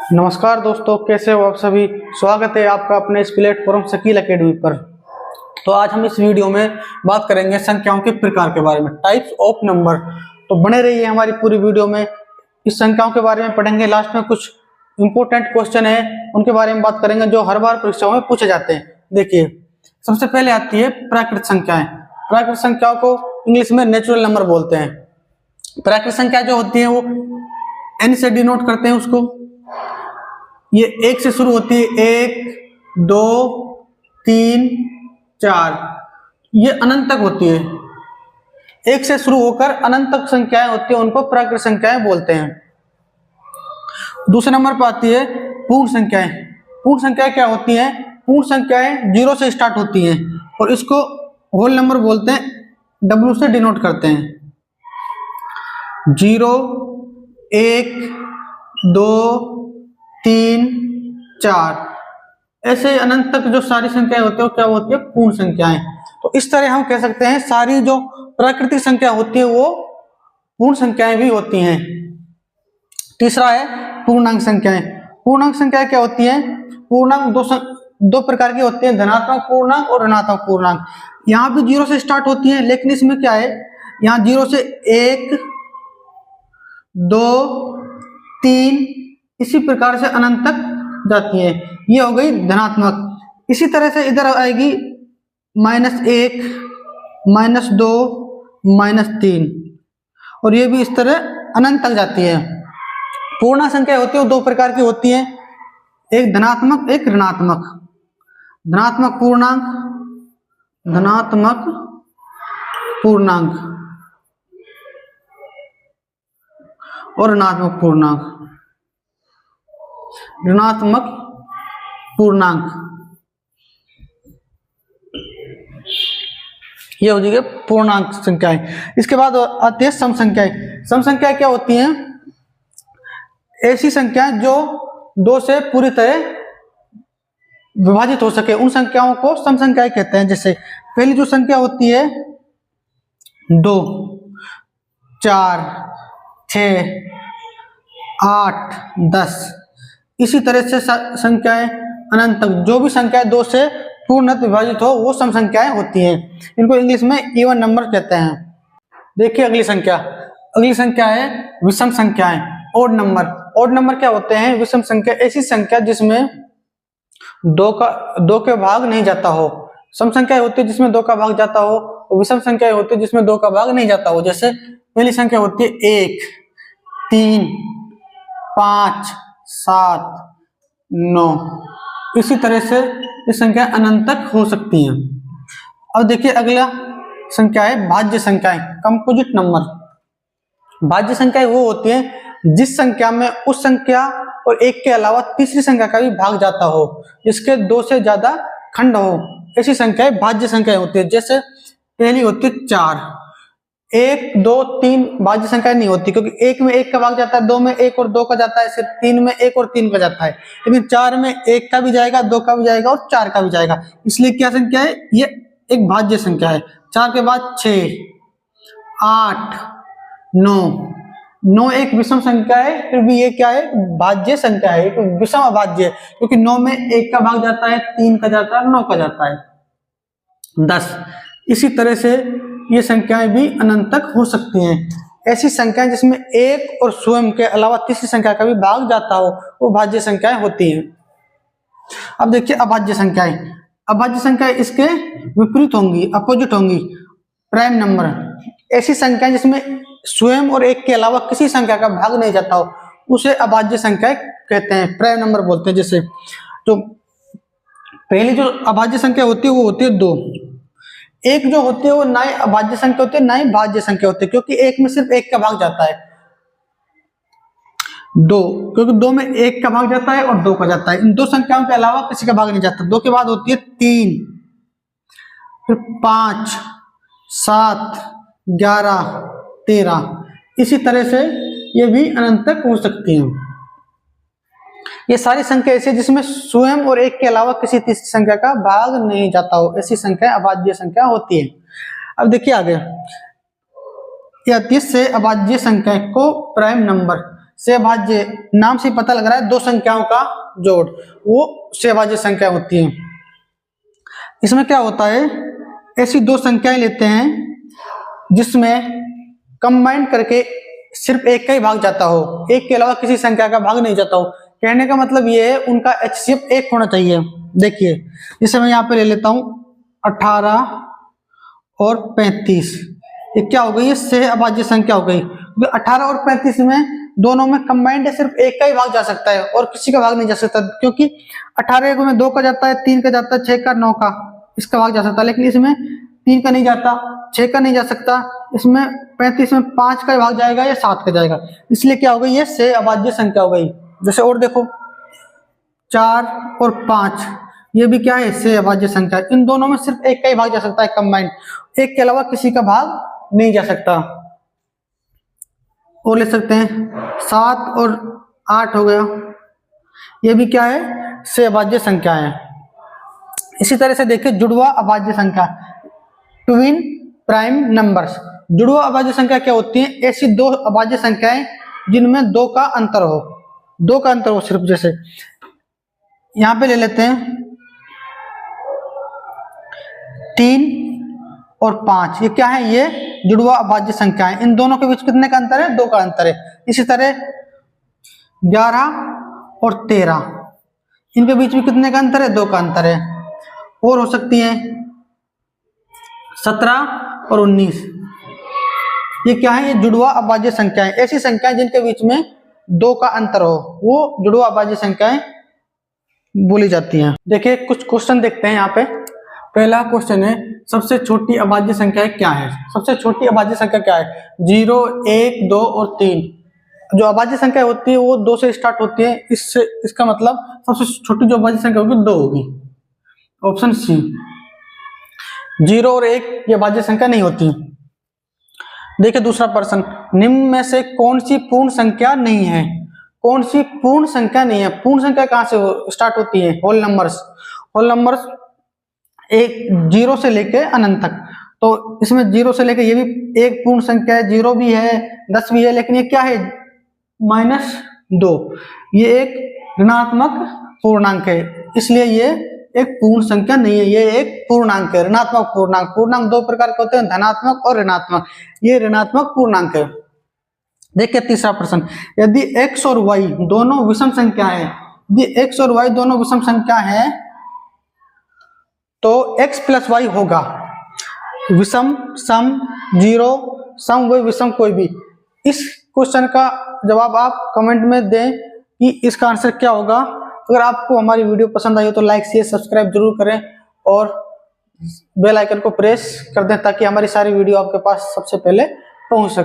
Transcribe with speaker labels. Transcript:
Speaker 1: नमस्कार दोस्तों, कैसे हो आप सभी। स्वागत है आपका अपने इस प्लेटफॉर्म शकील एकेडमी पर। तो आज हम इस वीडियो में बात करेंगे संख्याओं के प्रकार के बारे में, टाइप्स ऑफ नंबर। तो बने रहिए हमारी पूरी वीडियो में। इस संख्याओं के बारे में पढ़ेंगे, लास्ट में कुछ इंपॉर्टेंट क्वेश्चन है उनके बारे में बात करेंगे जो हर बार परीक्षाओं में पूछे जाते हैं। देखिए, सबसे पहले आती है प्राकृत संख्याएं। प्राकृत संख्याओं को इंग्लिश में नेचुरल नंबर बोलते हैं। प्राकृत संख्या जो होती है वो n से डिनोट करते हैं उसको। ये एक से शुरू होती है, 1 2 3 4, ये अनंत तक होती है। एक से शुरू होकर अनंत तक संख्याएं होती है, उनको प्राकृत संख्याएं बोलते हैं। दूसरे नंबर पर आती है पूर्ण संख्याएं। पूर्ण संख्याएं क्या होती हैं? पूर्ण संख्याएं 0 से स्टार्ट होती हैं और इसको होल नंबर बोलते हैं, W से डिनोट करते हैं। 0 1 2 3 4, ऐसे अनंत तक जो सारी संख्याएं होती है वो क्या होती है? पूर्ण संख्याएं। तो इस तरह हम कह सकते हैं सारी जो प्राकृतिक संख्या होती है वो पूर्ण संख्याएं भी होती हैं। तीसरा है पूर्णांक संख्याएं। पूर्णांक संख्याएं क्या होती हैं? पूर्णांक दो प्रकार की होती हैं, धनात्मक पूर्णांक और ऋणात्मक पूर्णांक। यहाँ भी 0 से स्टार्ट होती है, लेकिन इसमें क्या है, यहाँ 0 से 1 2 3 इसी प्रकार से अनंत तक जाती है। ये हो गई धनात्मक। इसी तरह से इधर आएगी -1 -2 -3, और ये भी इस तरह अनंत तक जाती है। पूर्ण संख्या होती है वो दो प्रकार की होती है, एक धनात्मक एक ऋणात्मक। धनात्मक पूर्णांक, धनात्मक पूर्णांक और ऋणात्मक पूर्णांक। ऋणात्मक पूर्णांक ये हो जाएगी पूर्णांक संख्याएं। इसके बाद आती है सम संख्याएं। सम संख्याएं क्या होती हैं? ऐसी संख्याएं जो 2 से पूरी तरह विभाजित हो सके, उन संख्याओं को सम संख्याएं कहते हैं। जैसे पहली जो संख्या होती है 2 4 6 8 10, इसी तरह से संख्याएं अनंत तक, जो भी संख्याएं 2 से पूर्णतः विभाजित हो वो सम संख्याएं होती हैं। इनको इंग्लिश में इवन नंबर कहते हैं। देखिए अगली संख्या है विषम संख्याएं, ओड नंबर। ओड नंबर क्या होते हैं? विषम संख्या ऐसी संख्या जिसमें 2 के भाग नहीं जाता हो। सम संख्या होती है जिसमें 2 का भाग जाता हो, और विषम संख्या होती है जिसमें 2 का भाग नहीं जाता हो। जैसे पहली संख्या होती है 1 3 5 7 9, इसी तरह से ये संख्या अनंत तक हो सकती हैं। अब देखिए अगला संख्या है भाज्य संख्याएं, कंपोजिट नंबर। भाज्य संख्याएं वो होती हैं जिस संख्या में उस संख्या और एक के अलावा तीसरी संख्या का भी भाग जाता हो, जिसके 2 से ज्यादा खंड हो, ऐसी संख्याएं भाज्य संख्याएं होती है। जैसे पहली होती है 4, 1 2 3 भाज्य संख्या नहीं होती, क्योंकि 1 में 1 का भाग जाता है, 2 में 1 और 2 का जाता है, सिर्फ 3 में 1 और 3 का जाता है। लेकिन 4 में 1 का भी जाएगा, 2 का भी जाएगा और 4 का भी जाएगा, इसलिए क्या संख्या है? ये एक भाज्य संख्या है। 4 के बाद 6 8 9 एक विषम संख्या है, फिर भी ये क्या है? भाज्य संख्या है, एक विषम अभाज्य है, क्योंकि 9 में 1 का भाग जाता है, 3 का जाता है, 9 का जाता है। 10, इसी तरह से ये संख्याएं भी अनंत तक हो सकती हैं। ऐसी संख्याएं जिसमें एक और स्वयं के अलावा तीसरी संख्या का भी भाग जाता हो वो भाज्य संख्याएं होती हैं। अब देखिए अभाज्य संख्याएं। अभाज्य संख्याएं इसके विपरीत होंगी, अपोजिट होंगी। प्राइम नंबर, ऐसी संख्याएं जिसमें स्वयं और एक के अलावा किसी संख्या का भाग नहीं जाता हो उसे अभाज्य संख्याएं कहते हैं, प्राइम नंबर बोलते हैं। जैसे तो पहली जो अभाज्य संख्या होती है वो होती है 2। एक जो होती है वो ना ही अभाज्य संख्या होती है ना ही भाज्य संख्या होती है, क्योंकि एक में सिर्फ 1 का भाग जाता है। 2, क्योंकि 2 में 1 का भाग जाता है और 2 का जाता है। इन दो संख्याओं के अलावा किसी का भाग नहीं जाता। 2 के बाद होती है 3, फिर 5 7 11 13, इसी तरह से ये भी अनंत तक हो सकती हैं। ये सारी संख्या ऐसी जिसमें स्वयं और एक के अलावा किसी तीसरी संख्या का भाग नहीं जाता हो, ऐसी संख्या अभाज्य संख्या होती है। अब देखिए आगे, या 30 से अभाज्य संख्या को प्राइम नंबर, सहभाज्य नाम से पता लग रहा है दो संख्याओं का जोड़, वो सहभाज्य संख्या होती है। इसमें क्या होता है, ऐसी दो संख्याएं लेते हैं जिसमें कंबाइन करके सिर्फ एक का ही भाग जाता हो, एक के अलावा किसी संख्या का भाग नहीं जाता हो। कहने का मतलब ये है उनका HCF 1 होना चाहिए। देखिए जैसे मैं यहाँ पे ले लेता हूं 18 और 35, ये क्या हो गई, ये सहअभाज्य संख्या हो गई। 18 और 35 में दोनों में कंबाइंड सिर्फ एक का ही भाग जा सकता है और किसी का भाग नहीं जा सकता, क्योंकि 18 में 2 का जाता है, 3 का जाता है, 6 का, 9 का, इसका भाग जा सकता है। लेकिन इसमें 3 का नहीं जाता, 6 का नहीं जा सकता, इसमें 35 में 5 का भाग जाएगा या 7 का जाएगा, इसलिए क्या हो गई, ये सहअभाज्य संख्या हो गई। जैसे और देखो 4 और 5, ये भी क्या है, सहअभाज्य संख्या। इन दोनों में सिर्फ एक का ही भाग जा सकता है कंबाइंड, एक के अलावा किसी का भाग नहीं जा सकता। और ले सकते हैं 7 और 8 हो गया, ये भी क्या है, सहअभाज्य संख्या है। इसी तरह से देखिए जुड़वा अभाज्य संख्या, ट्विन प्राइम नंबर्स। जुड़वा अभाज्य संख्या क्या होती है, ऐसी दो अभाज्य संख्याएं जिनमें 2 का अंतर हो, 2 का अंतर हो सिर्फ। जैसे यहां पे ले लेते हैं 3 और 5, ये क्या है, ये जुड़वा अभाज्य संख्या है। इन दोनों के बीच कितने का अंतर है, 2 का अंतर है। इसी तरह 11 और 13, इनके बीच में कितने का अंतर है, 2 का अंतर है। और हो सकती है 17 और 19, ये क्या है, ये जुड़वा अभाज्य संख्याएं। ऐसी संख्याएं जिनके बीच में 2 का अंतर हो, वो जुड़वा अभाज्य संख्याएं बोली जाती हैं। देखिए कुछ क्वेश्चन देखते हैं यहाँ पे। पहला क्वेश्चन है, सबसे छोटी अभाज्य संख्या क्या है। सबसे छोटी अभाज्य संख्या क्या है, 0, 1, 2 और 3। जो अभाज्य संख्या होती है वो 2 से स्टार्ट होती है, इससे इसका मतलब सबसे छोटी जो अभाज्य संख्या होगी 2 होगी। Option C. 0 और 1 ये अभाज्य संख्या नहीं होती। देखिए दूसरा प्रश्न, निम्न में से कौन सी पूर्ण संख्या नहीं है। कौन सी पूर्ण संख्या नहीं है। पूर्ण संख्या कहां से स्टार्ट होती है, होल नंबर्स। होल नंबर्स 0 से लेके अनंत तक। तो इसमें 0 से लेके ये भी एक पूर्ण संख्या है, 0 भी है, 10 भी है, लेकिन ये क्या है, -2, ये एक ऋणात्मक पूर्णांक है, इसलिए ये एक पूर्ण संख्या नहीं है, ये एक पूर्णांक है, ऋणात्मक पूर्णांक। पूर्णांक 2 प्रकार के होते हैं, धनात्मक और ऋणात्मक, ये ऋणात्मक पूर्णांक है। देखिए तीसरा प्रश्न, यदि x और y दोनों विषम संख्या है, यदि x और y दोनों विषम संख्या है तो x प्लस y होगा विषम, सम, 0, सम, वही, विषम, कोई भी। इस क्वेश्चन का जवाब आप कमेंट में दें कि इसका आंसर क्या होगा। अगर आपको हमारी वीडियो पसंद आई हो तो लाइक, शेयर, सब्सक्राइब जरूर करें और बेल आइकन को प्रेस कर दें ताकि हमारी सारी वीडियो आपके पास सबसे पहले पहुंच सके।